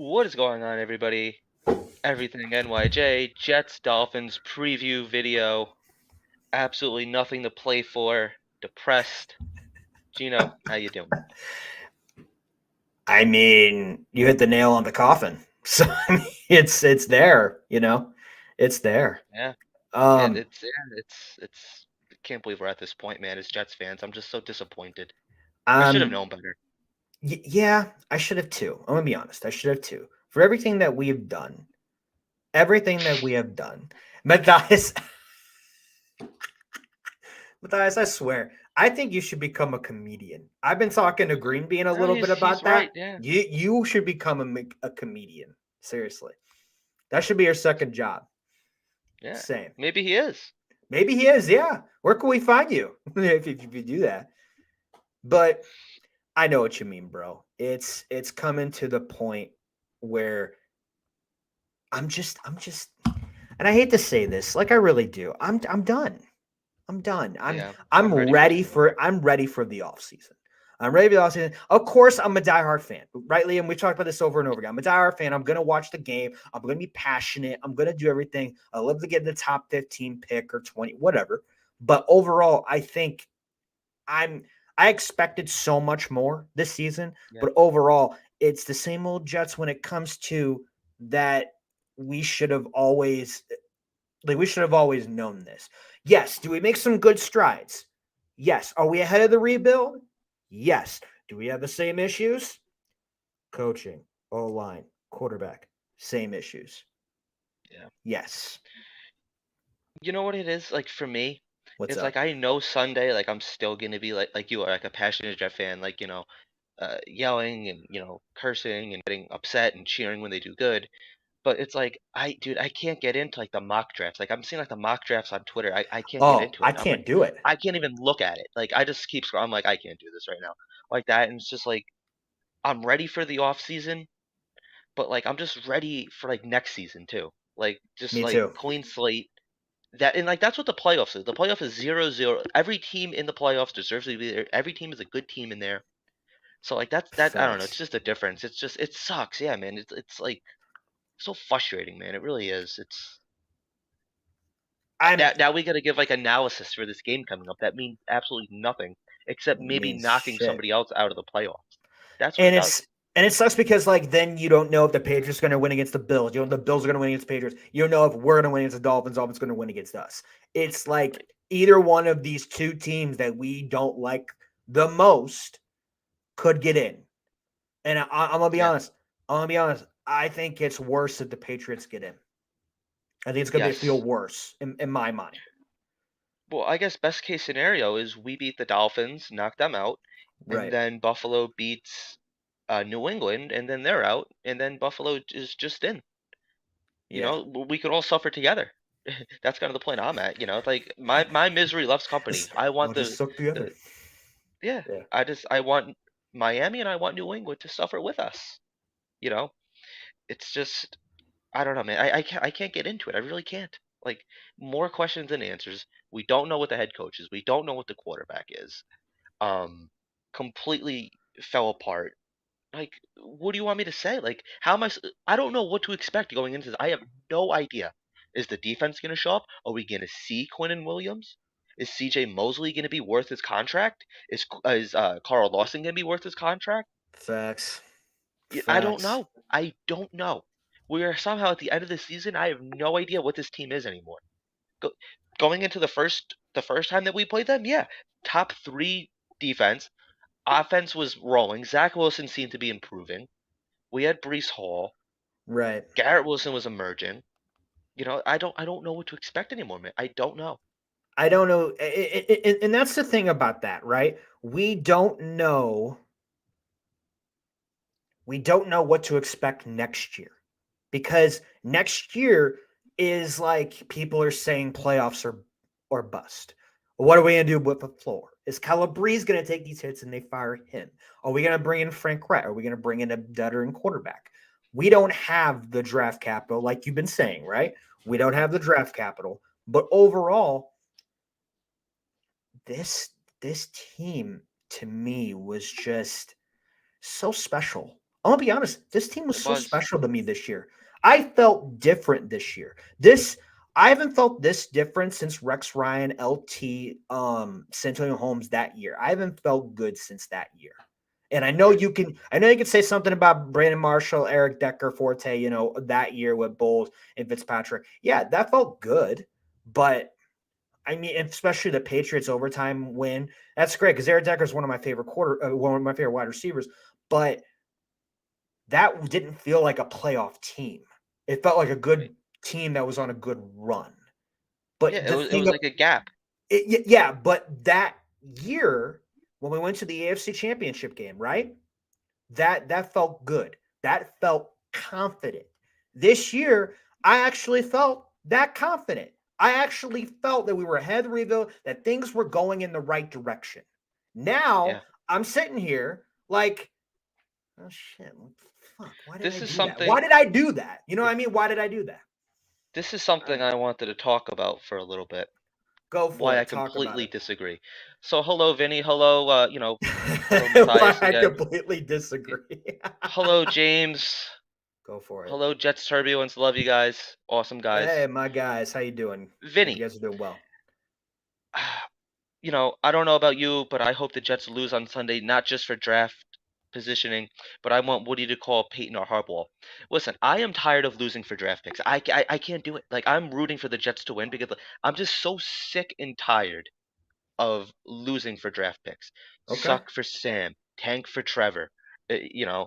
What is going on, everybody? Everything NYJ, Jets, Dolphins preview video. Absolutely nothing to play for. Depressed. Gino, how you doing? I mean, you hit the nail on the coffin. So I mean, it's there, it's there. Yeah, Um, it's. I can't believe we're at this point, man. As Jets fans, I'm just so disappointed. We should have um, known better. yeah, I should have too. I'm gonna be honest. I should have too. For everything that we have done, Matthias, Matthias, I swear, I think you should become a comedian. I've been talking to Green Bean a No, little bit he's about right. that. Yeah, You should become a comedian. Seriously, that should be your second job. yeah. Same. Maybe he is. Maybe he is. Yeah. Where can we find you if you do that? But I know what you mean, bro. It's coming to the point where I'm just and I hate to say this, like I really do. I'm done. I'm done. I'm Yeah, I'm I'm ready for ready this one. for I'm ready for the off season. I'm ready for the off season. Of course, I'm a diehard fan, right, Liam? We've talked about this over and over again. I'm a diehard fan. I'm gonna watch the game. I'm gonna be passionate. I'm gonna do everything. I love to get the top 15 pick or 20, whatever. But overall, I think I'm I expected so much more this season, Yeah. but overall, it's the same old Jets when it comes to that we should have always we should have always known this. Yes, do we make some good strides? Yes. Are we ahead of the rebuild? Yes. Do we have the same issues? Coaching, O line, quarterback, same issues. Yeah. Yes. You know what it is like for me? What's It's like up? I know Sunday, like I'm still gonna be like you are, like a passionate Jet fan, like yelling and cursing and getting upset and cheering when they do good. But it's like dude, I can't get into like the mock drafts. Like I'm seeing like the mock drafts on Twitter. I can't get Oh, into I it. I'm like can't do it. I can't even look at it. Like I just keep scrolling. I'm like I can't do this right now. Like that, and it's just like I'm ready for the off season, but like I'm just ready for like next season too. Like just Me like too. clean slate. That and like that's what the playoffs is. The playoff is 0-0. Every team in the playoffs deserves to be there. Every team is a good team in there. So like that I don't know. It's Facts. just a difference. It's just it sucks. Yeah, man. It's like so frustrating, man. It really is. It's I'm now we got to give like analysis for this game coming up. That means absolutely nothing except maybe means knocking shit. somebody else out of the playoffs. That's what it And does. it sucks because like then you don't know if the Patriots are going to win against the Bills. You know if the Bills are going to win against the Patriots. You don't know if we're going to win against the Dolphins. Dolphins going to win against us. It's like Right. either one of these two teams that we don't like the most could get in. And I'm gonna be Yeah. honest. I'm gonna be honest. I think it's worse if the Patriots get in. I think it's gonna feel Yes. worse in my mind. Well, I guess best case scenario is we beat the Dolphins, knock them out, and Right. then Buffalo beats New England, and then they're out, and then Buffalo is just in. Yeah. We could all suffer together. That's kind of the point I'm at. It's like my misery loves company. Just, I want I'll just suck together. the yeah. Yeah. I want Miami and I want New England to suffer with us. You know, it's just I don't know, man. I can't get into it. I really can't. Like more questions than answers. We don't know what the head coach is. We don't know what the quarterback is. Um, Completely fell apart. Like, what do you want me to say? Like, how am I don't know what to expect going into this. I have no idea. Is the defense going to show up? Are we going to see Quinnen Williams? Is C.J. Mosley going to be worth his contract? Is Carl Lawson going to be worth his contract? Facts. I don't Facts. know. I don't know. We are somehow at the end of the season. I have no idea what this team is anymore. Go, Going into the first time that we played them, yeah, top three defense. Offense was rolling. Zach Wilson seemed to be improving. We had Brees Hall. Right. Garrett Wilson was emerging. I don't know what to expect anymore, man. I don't know. I don't know, and that's the thing about that, right? We don't know what to expect next year because next year is like people are saying playoffs or bust. What are we going to do with the floor? Is Calabrese going to take these hits and they fire him? Are we going to bring in Frank Reich? Are we going to bring in a veteran quarterback? We don't have the draft capital, like you've been saying, right? We don't have the draft capital, but overall, this this team to me was just so special I'm gonna be honest, this team was It so was. special to me this year. I felt different this year. This I haven't felt this different since Rex Ryan, LT, Santonio Holmes that year. I haven't felt good since that year. And Yeah. I know you can say something about Brandon Marshall, Eric Decker, Forte, that year with Bowles and Fitzpatrick. Yeah, that felt good. But I mean, especially the Patriots overtime win. That's great because Eric Decker is one of my favorite wide receivers. But that didn't feel like a playoff team. It felt like a Right. good team that was on a good run. Yeah. But It the was. It thing, was like a gap. yeah, but that year when we went to the AFC Championship game, right? That felt good. That felt confident. This year, I actually felt that confident. I actually felt that we were ahead of the rebuild, that things were going in the right direction. Now Yeah. I'm sitting here like, oh shit, fuck, why did I This is do that? Why something. did I do that? You know what Yeah. I mean? Why did I do that? This is something Um, I wanted to talk about for a little bit. go for Why I it. Talk about completely it. disagree. So hello, Vinny. Hello. Hello, Why Matthias I again. completely disagree. Hello, James. Go for it. Hello, Jets Turbulence. Love you guys. Awesome guys. Hey, my guys, how you doing? Hope you Vinny. guys are doing well. I don't know about you, but I hope the Jets lose on Sunday, not just for draft positioning, but I want Woody to call Peyton or Harbaugh. Listen, I am tired of losing for draft picks. I can't do it. Like, I'm rooting for the Jets to win because I'm just so sick and tired of losing for draft picks. Okay. Suck for Sam, tank for Trevor, Yeah,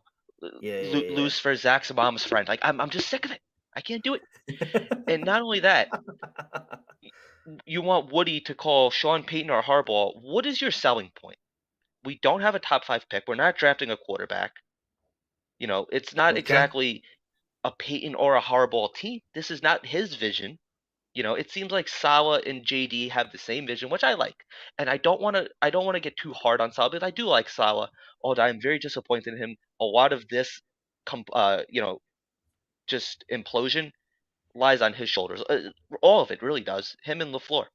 yeah, lose for Zach's mom's friend. Like, I'm just sick of it. I can't do it. And yeah. not only that, you want Woody to call Sean Payton or Harbaugh. What is your selling point? We don't have a top five pick. We're not drafting a quarterback. It's not Okay. exactly a Peyton or a Harbaugh team. This is not his vision. It seems like Salah and JD have the same vision, which I like. And I don't want to get too hard on Salah because I do like Salah. Although I'm very disappointed in him. A lot of this, just implosion lies on his shoulders. All of it really does. Him and LaFleur.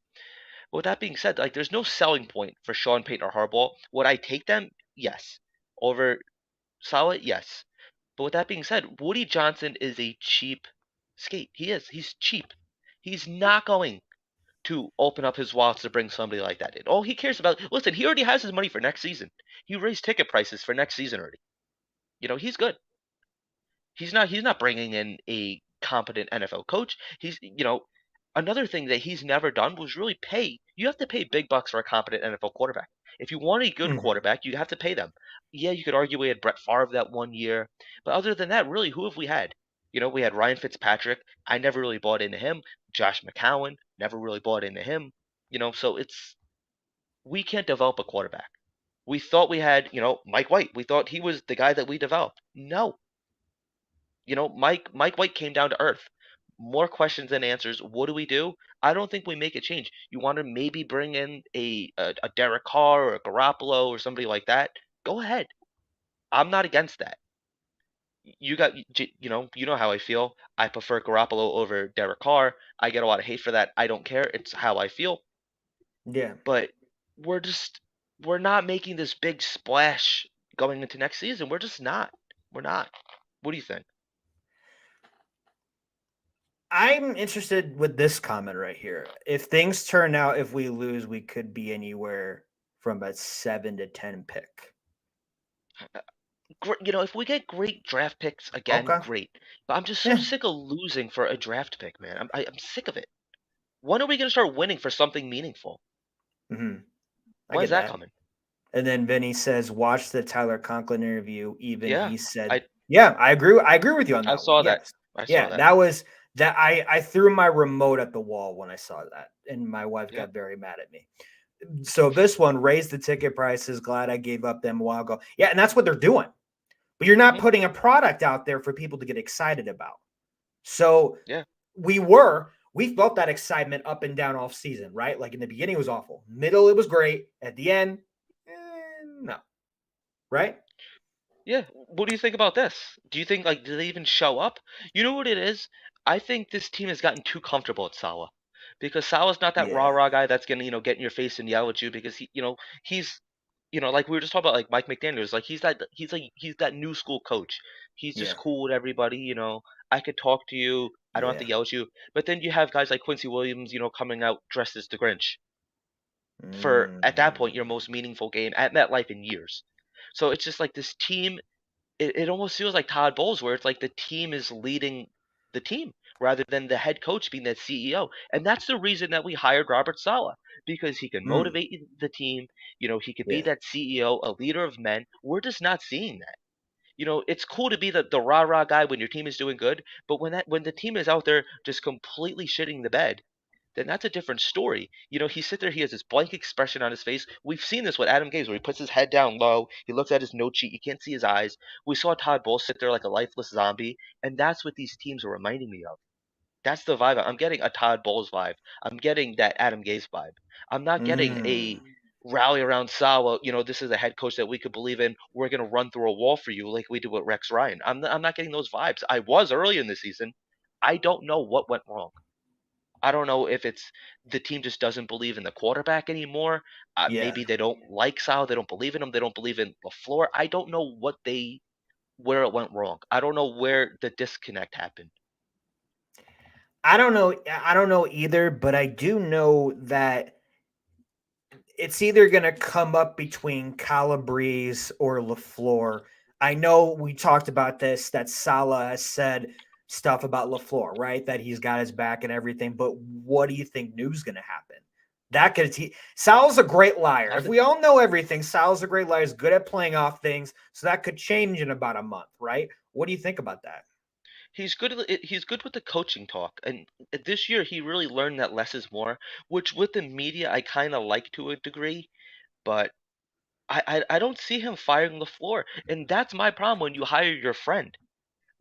With that being said, like there's no selling point for Sean Payton or Harbaugh. Would I take them? Yes. Over Salah? Yes. But with that being said, Woody Johnson is a cheap skate. He is. He's cheap. He's not going to open up his wallets to bring somebody like that in. All he cares about, listen, he already has his money for next season. He raised ticket prices for next season already. He's good. He's not bringing in a competent NFL coach. Another thing that he's never done was really pay. You have to pay big bucks for a competent NFL quarterback. If you want a good Mhm. quarterback, you have to pay them. Yeah, you could argue we had Brett Favre that one year, but other than that, really, who have we had? We had Ryan Fitzpatrick. I never really bought into him. Josh McCown, never really bought into him. So we can't develop a quarterback. We thought we had, Mike White. We thought he was the guy that we developed. No, Mike White came down to earth. More questions than answers. What do we do? I don't think we make a change. You want to maybe bring in a Derek Carr or a Garoppolo or somebody like that? Go ahead. I'm not against that. You know how I feel. I prefer Garoppolo over Derek Carr. I get a lot of hate for that. I don't care. It's how I feel. Yeah. But we're not making this big splash going into next season. We're just not. We're not. What do you think? I'm interested with this comment right here. If things turn out, if we lose, we could be anywhere from a 7 to 10 pick. If we get great draft picks again, Okay. great. But I'm just so Yeah. sick of losing for a draft pick, man. I'm sick of it. When are we gonna start winning for something meaningful? Hmm. I When's get that that. coming? And then Vinny says, watch the Tyler Conklin interview. Even Yeah, he said, I yeah, I agree. I agree with you on I that one. saw that. Yes. I saw Yeah. that. That was that I threw my remote at the wall when I saw that. And my wife Yeah. got very mad at me. So this one raised the ticket prices. Glad I gave up them a while ago. Yeah, and that's what they're doing. But you're not Hmm. putting a product out there for people to get excited about. So Yeah. we felt that excitement up and down off season, right? Like in the beginning, it was awful. Middle, it was great. At the end, no, right? Yeah. What do you think about this? Do you think do they even show up? You know what it is? I think this team has gotten too comfortable at Salah. Because Salah's not that rah Yeah. rah guy that's gonna, get in your face and yell at you because he's like we were just talking about like Mike McDaniels, like he's that new school coach. He's just Yeah. cool with everybody, I could talk to you, I don't have to Yeah. yell at you. But then you have guys like Quincy Williams, coming out dressed as the Grinch for at that point your Mm. most meaningful game at MetLife in years. So it's just like this team it almost feels like Todd Bowles, where it's like the team is leading the team rather than the head coach being that CEO. And that's the reason that we hired Robert Saleh, because he can Mm. motivate the team. He could be Yeah. that CEO, a leader of men. We're just not seeing that. It's cool to be the rah rah guy when your team is doing good, but when the team is out there just completely shitting the bed, then that's a different story. He sits there, he has this blank expression on his face. We've seen this with Adam Gaze, where he puts his head down low, he looks at his note sheet, you can't see his eyes. We saw Todd Bowles sit there like a lifeless zombie, and that's what these teams are reminding me of. That's the vibe. I'm getting a Todd Bowles vibe. I'm getting that Adam Gaze vibe. I'm not getting a Mm. rally around Sawa. This is a head coach that we could believe in. We're gonna run through a wall for you like we did with Rex Ryan. I'm not getting those vibes. I was early in the season. I don't know what went wrong. I don't know if it's the team just doesn't believe in the quarterback anymore. Yeah. Maybe they don't like Sal. They don't believe in him. They don't believe in LaFleur. I don't know where it went wrong. I don't know where the disconnect happened. I don't know. I don't know either, but I do know that it's either going to come up between Calabrese or LaFleur. I know we talked about this, that Salah has said stuff about LaFleur, right? That he's got his back and everything. But what do you think new's going to happen? That could Sal's a great liar. How If did we all know everything, Sal's a great liar. He's good at playing off things. So that could change in about a month, right? What do you think about that? he's good with the coaching talk, and this year he really learned that less is more, which with the media I kind of like to a degree, but I don't see him firing LaFleur, and that's my problem when you hire your friend.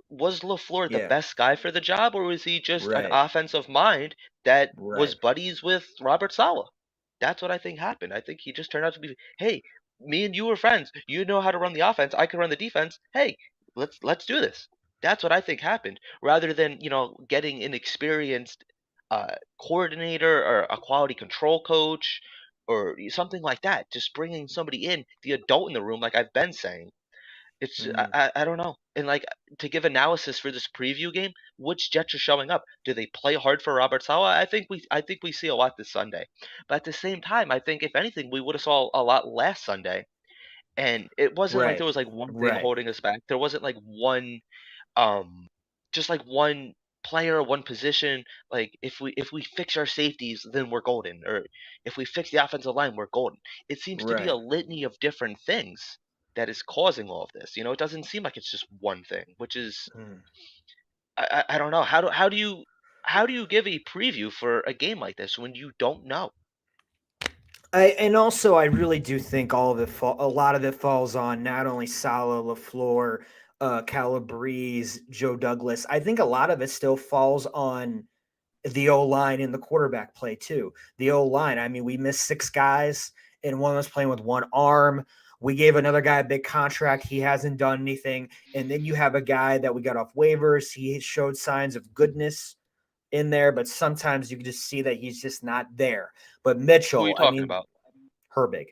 Was LaFleur the Yeah. best guy for the job, or was he just an Right. offensive mind that was Right. buddies with Robert Saleh? That's what I think happened. I think he just turned out to be, hey, me and you were friends. You know how to run the offense. I can run the defense. Hey, let's do this. That's what I think happened, rather than getting an experienced coordinator or a quality control coach or something like that. Just bringing somebody in, the adult in the room, like I've been saying. It's Mm. I don't know. And like to give analysis for this preview game, which Jets are showing up? Do they play hard for Robert Saleh? I think we see a lot this Sunday. But at the same time, I think if anything, we would have saw a lot last Sunday. And it wasn't like Right. there was like one thing Right. holding us back. There wasn't like one um just like one player, one position. Like if we fix our safeties, then we're golden. Or if we fix the offensive line, we're golden. It seems to be a Right. litany of different things that is causing all of this. It doesn't seem like it's just one thing, which is Mm. I don't know. How do you give a preview for a game like this when you don't know? And also, I really do think all of it, a lot of it falls on not only Salah, Lafleur, Calabrese, Joe Douglas. I think a lot of it still falls on the O line and the quarterback play too. The O line. I mean, we missed six guys, and one was playing with one arm. We gave another guy a big contract. He hasn't done anything. And then you have a guy that we got off waivers. He showed signs of goodness in there, but sometimes you can just see that he's just not there. But Who are you Mitchell, I talking mean, about? Herbig,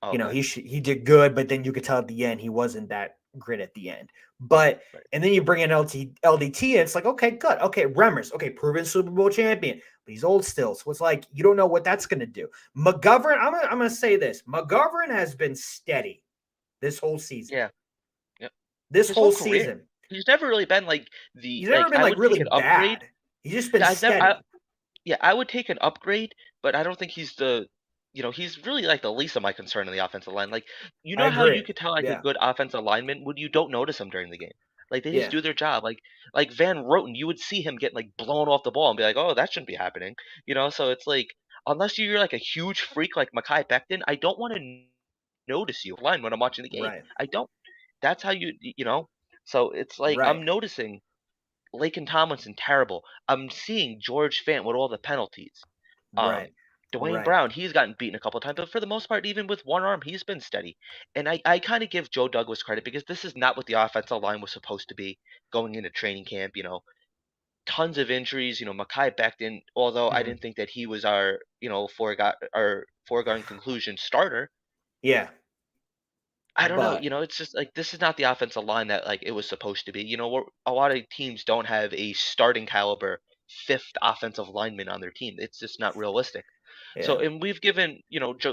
Oh, you know, okay. he did good, but then you could tell at the end he wasn't that great at the end. But Right. and then you bring in LDT, and it's like, okay, good. Okay, Remmers, okay, proven Super Bowl champion, but he's old still. So it's like you don't know what that's gonna do. McGovern, I'm gonna say this. McGovern has been steady this whole season. Yeah. Yeah. This His whole whole career. season. He's never really been like the He's never like been I like would really take an upgrade. bad. He's just been I've never steady. Yeah, I would take an upgrade, but I don't think he's really like the least of my concern in the offensive line. Like, you I know how you agree. could tell like a Yeah. good offensive lineman when you don't notice them during the game. Like they just Yeah. do their job. Like Van Roten, you would see him get like blown off the ball and be like, "Oh, that shouldn't be happening." So it's like unless you're like a huge freak like Mekhi Becton, I don't want to notice you line when I'm watching the game. Right. I don't. That's how you. So it's like Right. I'm noticing Laken Tomlinson terrible. I'm seeing George Fant with all the penalties. Right. Dwayne Right. Brown, he's gotten beaten a couple of times, but for the most part, even with one arm, he's been steady. And I kind of give Joe Douglas credit because this is not what the offensive line was supposed to be going into training camp. Tons of injuries. Mekhi Becton, although I Mhm. didn't think that he was our foregone conclusion starter, Yeah. I don't know. But It's just like this is not the offensive line that like it was supposed to be. A lot of teams don't have a starting caliber fifth offensive lineman on their team. It's just not realistic. So, yeah, and we've given,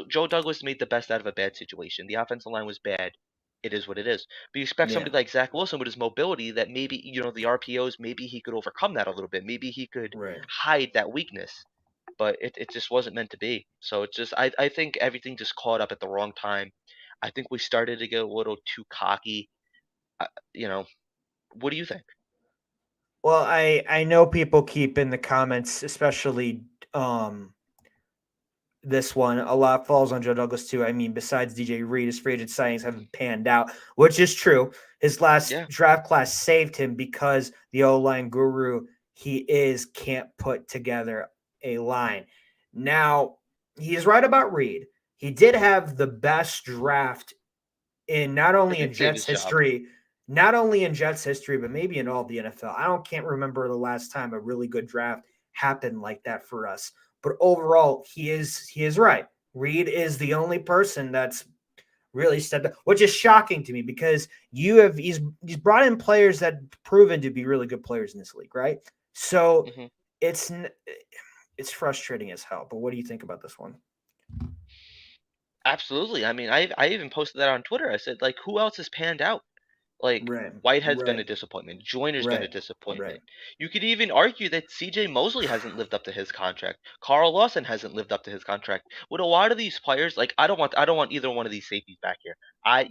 Joe Douglas made the best out of a bad situation. The offensive line was bad. It is what it is. But you expect yeah, somebody like Zach Wilson with his mobility that maybe, the RPOs, maybe he could overcome that a little bit. Maybe he could right. hide that weakness. But it just wasn't meant to be. So it's just I think everything just caught up at the wrong time. I think we started to get a little too cocky. Uh, you know, what do you think? Well, I know people keep in the comments, especially um this one, a lot falls on Joe Douglas too. I mean, besides DJ Reed, his free agent signings haven't panned out, which is true. His last Yeah. draft class saved him because the O line guru he is can't put together a line. Now, he's right about Reed. He did have the best draft in not It only in did save Jets his job. history, not only in Jets history, but maybe in all the NFL. I don't can't remember the last time a really good draft happened like that for us. But overall, he is right. Reed is the only person that's really stepped up, which is shocking to me because he's brought in players that proven to be really good players in this league, right? So Hmm. it's it's frustrating as hell. But what do you think about this one? Absolutely. I mean, I even posted that on Twitter. I said like, who else has panned out? Like Right, Whitehead's been a right, disappointment. Joyner's been a right, right. disappointment. You could even argue that C.J. Mosley hasn't lived up to his contract. Carl Lawson hasn't lived up to his contract. With a lot of these players, like I don't want either one of these safeties back here. I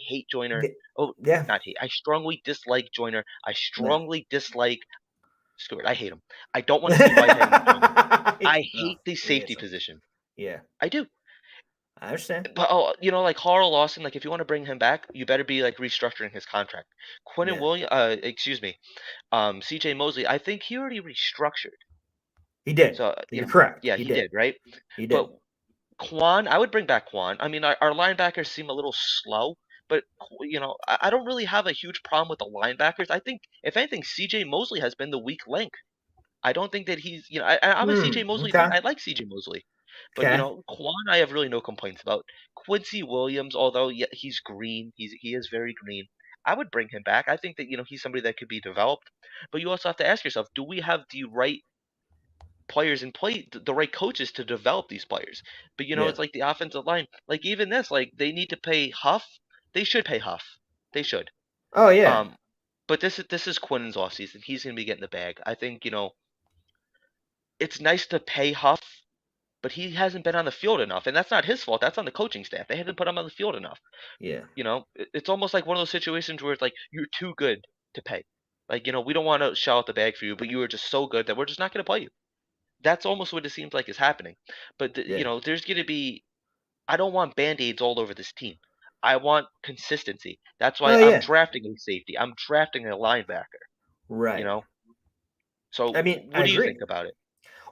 hate Joyner. Oh, Yeah. not hate. I strongly dislike Joyner. I Yeah. strongly dislike Stewart. I hate him. I don't want to see Whitehead in the Joyner. I No, hate the he safety isn't. position. Yeah, I do. I understand. But like Carl Lawson, like if you want to bring him back, you better be like restructuring his contract. Quentin Yeah, Williams, excuse me, C.J. Mosley, I think he already restructured. he did. So You're correct. yeah, He he did. did, right? He But did. Quan, I would bring back Quan. I mean, our linebackers seem a little slow, but I don't really have a huge problem with the linebackers. I think if anything, C.J. Mosley has been the weak link. I don't think that he's, I'm a Hmm. C.J. Mosley fan. Okay. I like C.J. Mosley. But Okay. Quan, I have really no complaints about. Quincy Williams, although yeah, he's green, he is very green. I would bring him back. I think that he's somebody that could be developed. But you also have to ask yourself, do we have the right players in play, the right coaches to develop these players? But Yeah. it's like the offensive line, like even this, like they need to pay Huff. They should pay Huff. They should. Oh yeah. Um, but this is Quinn's off season. He's gonna be getting the bag. I think it's nice to pay Huff, but he hasn't been on the field enough, and that's not his fault. That's on the coaching staff. They haven't put him on the field enough. Yeah. It's almost like one of those situations where it's like you're too good to pay. Like we don't want to shell out the bag for you, but you are just so good that we're just not going to play you. That's almost what it seems like is happening. But Yeah. there's going to be. I don't want band-aids all over this team. I want consistency. That's why Oh I'm yeah. drafting a safety. I'm drafting a linebacker. You Right. know. So I mean, I what do you agree. think about it?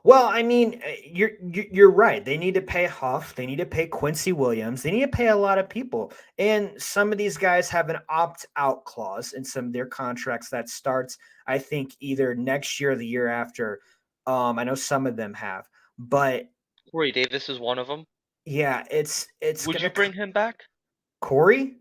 Well, I mean, you're right. They need to pay Huff. They need to pay Quincy Williams. They need to pay a lot of people. And some of these guys have an opt-out clause in some of their contracts that starts, I think, either next year or the year after. I know some of them have, but Corey Davis is one of them. yeah, it's Would gonna you bring him back? Corey.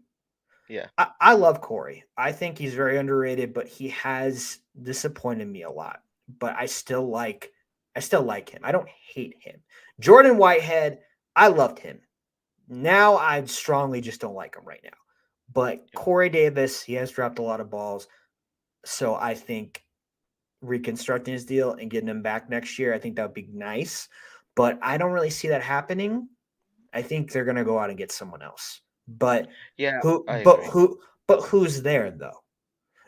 Yeah. I love Corey. I think he's very underrated, but he has disappointed me a lot. But I still like him. I don't hate him. Jordan Whitehead, I loved him. Now I strongly just don't like him right now. But Yep. Corey Davis, he has dropped a lot of balls. So I think reconstructing his deal and getting him back next year, I think that would be nice. But I don't really see that happening. I think they're gonna go out and get someone else. But Yeah, who I but agree. who but who's there though?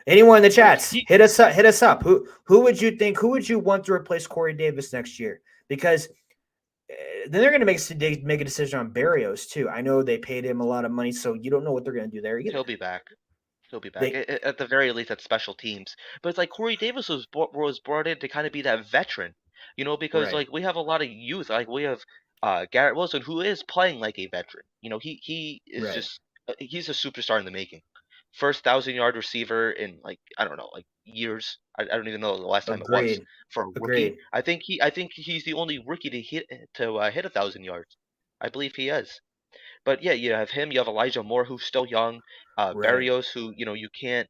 Anyone in the Like chats, hit us up. Hit us up. Who would you think? Who would you want to replace Corey Davis next year? Because then they're going to make a decision on Barrios too. I know they paid him a lot of money, so you don't know what they're going to do there either. he'll be back. He'll be back They at the very least at special teams. But it's like Corey Davis was brought in to kind of be that veteran, because right, like we have a lot of youth. Like we have Garrett Wilson who is playing like a veteran. He is right. just he's a superstar in the making. First 1,000-yard receiver in like I don't know like years. I don't even know the last time it was Agreed. for a rookie. Agreed. I think he's the only rookie to hit 1,000 yards. I believe he is. But yeah, you have him. You have Elijah Moore, who's still young. Right. Barrios, who you can't.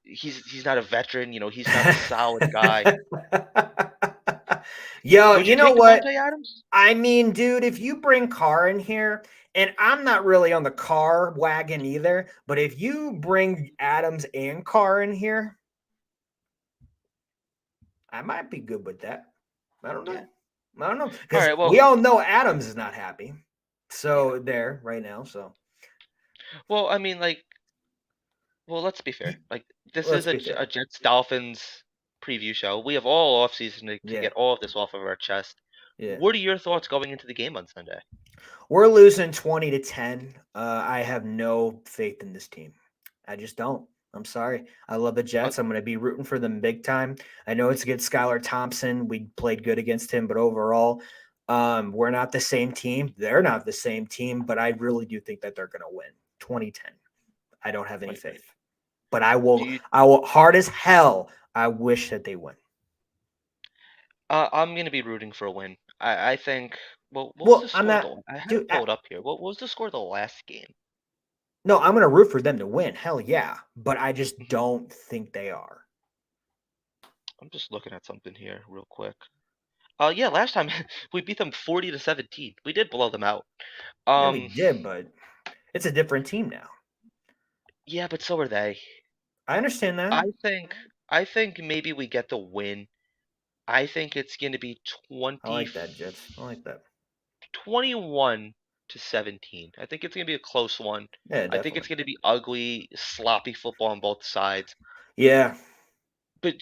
He's not a veteran. He's not a solid guy. Yo, Would you you know take what? Devontae Adams? I mean, dude, if you bring Carr in here, and I'm not really on the Carr wagon either, but if you bring Adams and Carr in here, I might be good with that. I don't know. Yeah. I don't know All because right. we Well, all know Adams is not happy. yeah. So there, right now. So Well, I mean, like, well, let's be fair. you, Like, this let's is be fair. a Jets Dolphins preview show. We have all offseason to Yeah, get all of this off of our chest. yeah. What are your thoughts going into the game on Sunday? We're losing 20-10. I have no faith in this team. I just don't. I'm sorry. I love the Uh, Jets. I'm going to be rooting for them big time. I know it's against Skylar Thompson. We played good against him, but overall, we're not the same team. They're not the same team, but I really do think that they're going to win 2010. I don't have any 2020. faith, but I Do will. you? I will hard as hell. I wish that they win. I'm gonna be rooting for a win. I think. Well, what was the Well, I'm score of not, the? I had it dude. pulled up here. What was the score of the last game? No, I'm going to root for them to win. Hell yeah, but I just Mhm. don't think they are. I'm just looking at something here real quick. Yeah, last time we beat them 40-17. We did blow them out. Yeah, we Um, did, but it's a different team now. yeah, but so are they. I understand that. I think I think maybe we get the win. I think it's going to be I like that, Jets. I like that. 21-17. I think it's going to be a close one. Yeah, I think it's definitely. going to be ugly, sloppy football on both sides. Yeah. But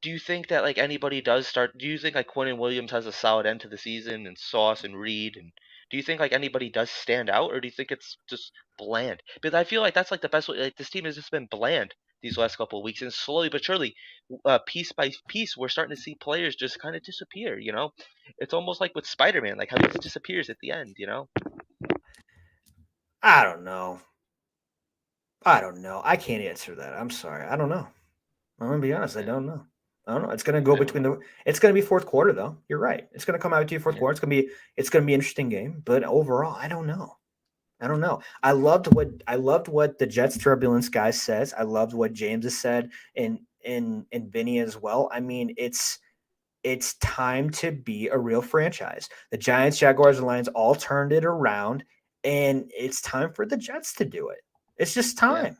do you think that like anybody does start? Do you think like Quinn Williams has a solid end to the season, and Sauce and Reed, and do you think like anybody does stand out, or do you think it's just bland? Because I feel like that's like the best way. Like this team has just been bland these last couple of weeks, and slowly but surely, piece by piece, we're starting to see players just kind of disappear. It's almost like with Spider-Man, like how he just disappears at the end. I don't know. I don't know. I can't answer that. I'm sorry. I don't know. I'm gonna be honest. I Yeah, don't know. I don't know. It's gonna go I don't between know. the. It's gonna be fourth quarter though. You're right. It's gonna come out to you fourth Yeah, quarter. It's gonna be an interesting game. But overall, I don't know. I don't know. I loved what the Jets turbulence guy says. I loved what James has said and Vinny as well. I mean, it's time to be a real franchise. The Giants, Jaguars, and Lions all turned it around, and it's time for the Jets to do it. It's just yeah, time.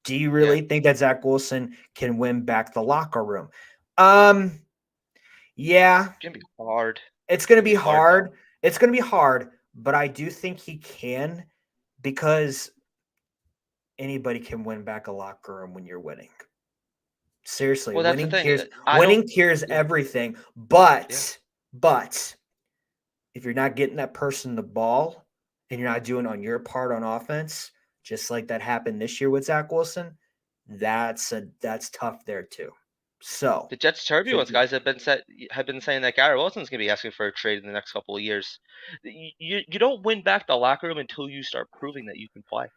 Do you yeah. really think that Zach Wilson can win back the locker room? Um, yeah, It's gonna be hard. it's It's gonna gonna be be hard though. hard. It's gonna be hard, but I do think he can because anybody can win back a locker room when you're winning. Seriously, Well, that's the thing. I don't. winning cures Yeah, everything. yeah. But if you're not getting that person the ball and you're not doing on your part on offense, just like that happened this year with Zach Wilson, that's tough there too. So The Jets turbulence 50. guys have been saying that Garrett Wilson's gonna be asking for a trade in the next couple of years. You don't win back the locker room until you start proving that you can play.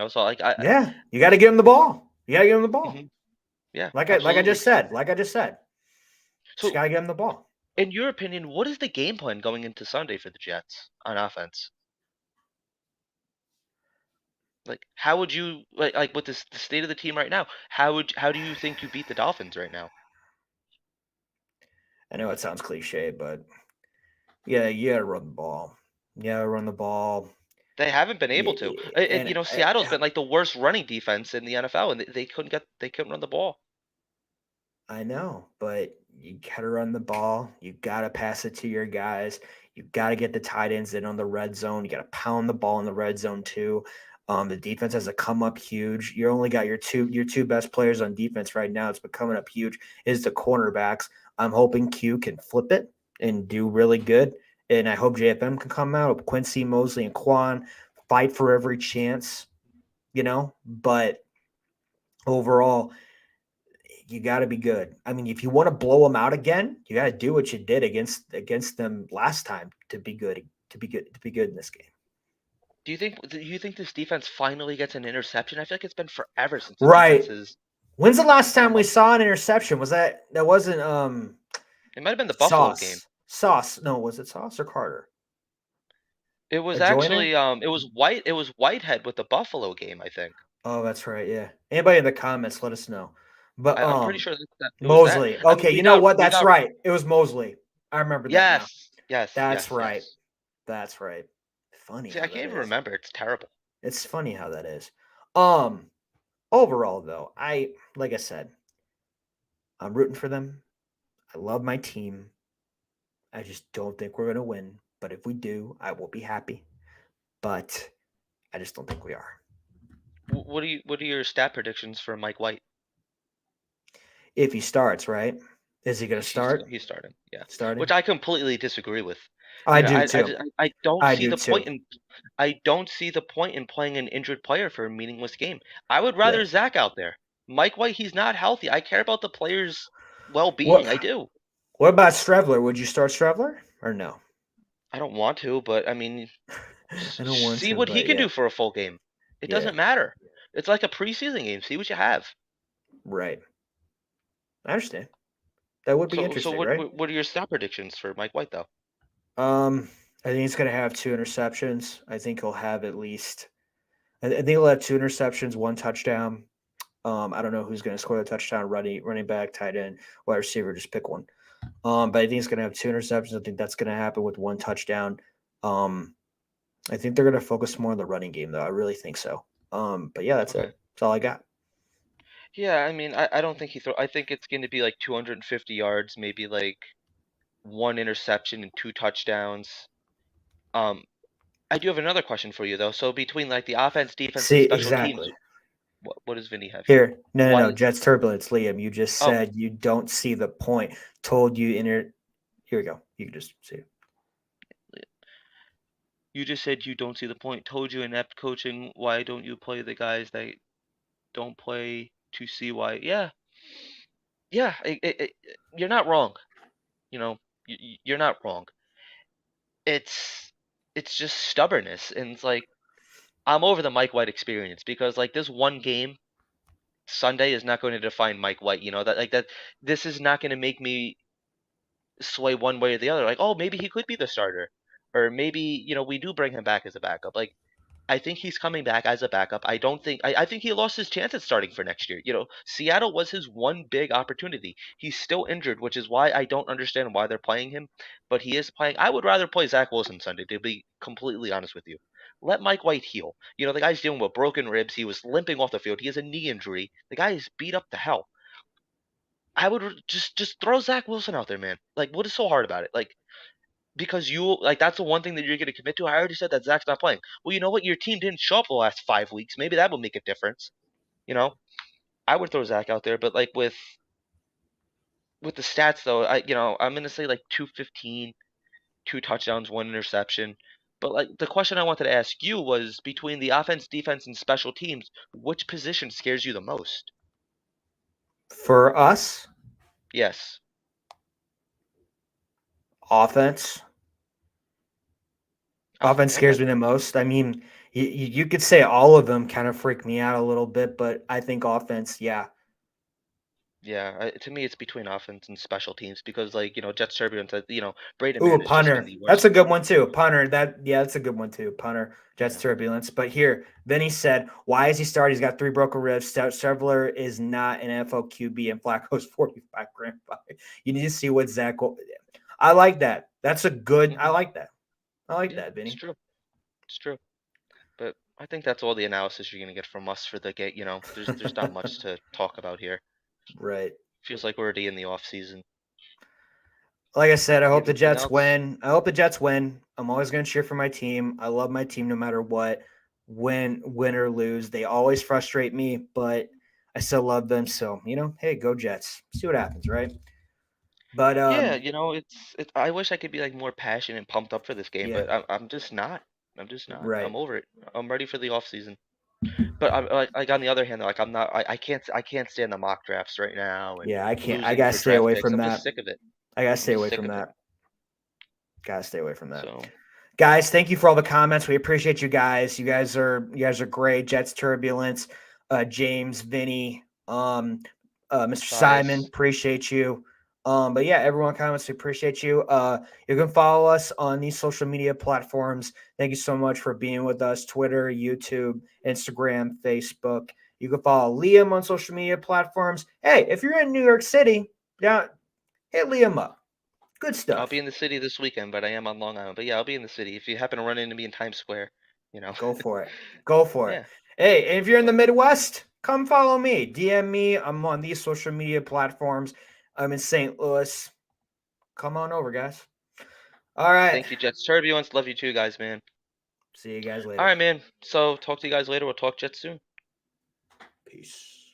So like Yeah, you got to give him the ball. You got to give him the ball. mhm, yeah, Like I absolutely. just said. Like I just said. Just So got to give him the ball. in your opinion, what is the game plan going into Sunday for the Jets on offense? Like how would you like with this the state of the team right now? How do you think you beat the Dolphins right now? I know it sounds cliche, but yeah, you got to run the ball. Yeah, run the ball. They haven't been able Yeah, to. and Seattle's been like the worst running defense in the NFL, and they couldn't run the ball. I know, but you gotta run the ball. You gotta pass it to your guys. You gotta get the tight ends in on the red zone. You gotta pound the ball in the red zone too. The defense has to come up huge. You only got your two best players on defense right now. It's been coming up huge. Is the cornerbacks. I'm hoping Q can flip it and do really good. And I hope JFM can come out. Quincy, Mosley, and Quan fight for every chance, But overall, you got to be good. I mean, if you want to blow them out again, you got to do what you did against them last time to be good, to be good in this game. Do you think this defense finally gets an interception? I feel like it's been forever since the defense Right. has When's the last time come we up. saw an interception? That wasn't It might have been the Buffalo game. Sauce? Sauce? No, was it Sauce or Carter? It was Joiner? actually it was Whitehead with the Buffalo game, I think. Oh, that's right. Yeah. Anybody in the comments, let us know. But I'm pretty sure it was that. Mosley. I mean, Okay, we you know got what? we That's got right. It was Mosley. I remember that now. yes, yes, That's yes, right. yes. That's right. Funny See, I how that can't even is. remember. It's terrible. It's funny how that is. Um, Overall though, like I said, I'm rooting for them. I love my team. I just don't think we're gonna win. But if we do, I will be happy. But I just don't think we are. What are your stat predictions for Mike White? If he starts, right? Is he gonna start? He's starting, yeah. Which Starting? I completely disagree with. I You know, do too. I don't I see do the too. point in I don't see the point in playing an injured player for a meaningless game. I would rather Right. Zach out there. Mike White, he's not healthy. I care about the player's What well-being. I do. what about Strevler? Would you start Strevler or no? I don't want to, but I mean, I don't want see to, what he but can yeah. do for a full game. It Yeah. doesn't matter. It's like a preseason game. See what you have. Right. I understand. That would be So interesting, right? what are your stat predictions for Mike White though? I think he's gonna have two interceptions. I think he'll have at least I think he'll have two interceptions, one touchdown. I don't know who's going to score the touchdown. Running back, tight end, wide receiver. Just pick one. But I think he's going to have two interceptions. I think that's going to happen with one touchdown. Um, I think they're going to focus more on the running game, though. I really think so. But yeah, that's it. Okay. That's all I got. Yeah, I mean, I don't think he throw. I think it's going to be like 250 yards, maybe like one interception and two touchdowns. Um, I do have another question for you though. So between like the offense, defense, and See, special teams, exactly. what does Vinny have here? Here, no. One Jets turbulence, Liam. You just oh, said you don't see the point. Told you in your. Here we go. You can just see it. you just said you don't see the point. Told you inept coaching. Why don't you play the guys that don't play to see why? Yeah, yeah. You're not wrong. You know, you're not wrong. It's it's just stubbornness, and it's like I'm over the Mike White experience because like this one game Sunday is not going to define Mike White. You know that like that this is not going to make me sway one way or the other. Like, oh, maybe he could be the starter, or maybe we do bring him back as a backup. Like, I think he's coming back as a backup. I think he lost his chance at starting for next year. Seattle was his one big opportunity. He's still injured, which is why I don't understand why they're playing him. But he is playing. I would rather play Zach Wilson Sunday, to be completely honest with you. Let Mike White heal. The guy's dealing with broken ribs. He was limping off the field. He has a knee injury. The guy is beat up to hell. I would just throw Zach Wilson out there, man. Like, what is so hard about it? Like, because that's the one thing that you're going to commit to. I already said that Zach's not playing. Well, you know what? Your team didn't show up the last 5 weeks. Maybe that would make a difference. You know, I would throw Zach out there, but like with the stats though, I'm going to say like 215, two touchdowns, one interception. But like the question I wanted to ask you was between the offense, defense, and special teams, which position scares you the most? For us, Yes. offense. Offense Okay. scares me the most. I mean, you could say all of them kind of freak me out a little bit, but I think offense, yeah. Yeah, to me, it's between offense and special teams because, like, Jets turbulence, Braden Ooh, a Man has just been punter. the That's worst. a good one too. Punter. That's a good one too. Punter. Jets Yeah. turbulence. But here, Vinny said, "Why is he starting? He's got three broken ribs. Sevler is not an NFL QB, and Flacco's 45 grand five. You need to see what Zach. I like that. That's a good. I Hmm. like that. I like Yeah, that, it's Vinny. true. It's true. But I think that's all the analysis you're gonna get from us for the game. There's not much to talk about here. Right. Feels like we're already in the off season. Like I said, I hope the Anything Jets else? win. I hope the Jets win. I'm always going to cheer for my team. I love my team no matter what. Win or lose, they always frustrate me, but I still love them. So hey, go Jets. See what happens, right? But Yeah, I wish I could be like more passionate and pumped up for this game, yeah, but I'm just not. I'm just not. I'm right. over it. I'm ready for the off season. But I'm like on the other hand, like I'm not. I can't stand the mock drafts right now and Yeah, I can't. I losing gotta for stay draft away picks. from I'm just that. sick of it. I gotta I'm stay just away sick from of it. that. Gotta stay away from that. So Guys, thank you for all the comments. We appreciate you guys. You guys are great. Jets turbulence, James, Vinny, Mr. Simon, size. appreciate you. But yeah, everyone comments. We appreciate you. You can follow us on these social media platforms. Thank you so much for being with us. Twitter, YouTube, Instagram, Facebook. You can follow Liam on social media platforms. Hey, if you're in New York City, yeah, hit Liam up. Good I'll be stuff. in the city this weekend, but I am on Long Island. But yeah, I'll be in the city. If you happen to run into me in Times Square, you know. Go for it. Go for it. Yeah. Hey, and if you're in the But Midwest, come follow me. DM me. I'm on these social media platforms. I'm in St. Louis. Come on over, guys. All right. thank you, Jets Turbulence. Love you too, guys, man. See you guys All later. right, man. So talk to you guys later. We'll talk Jets soon. Peace.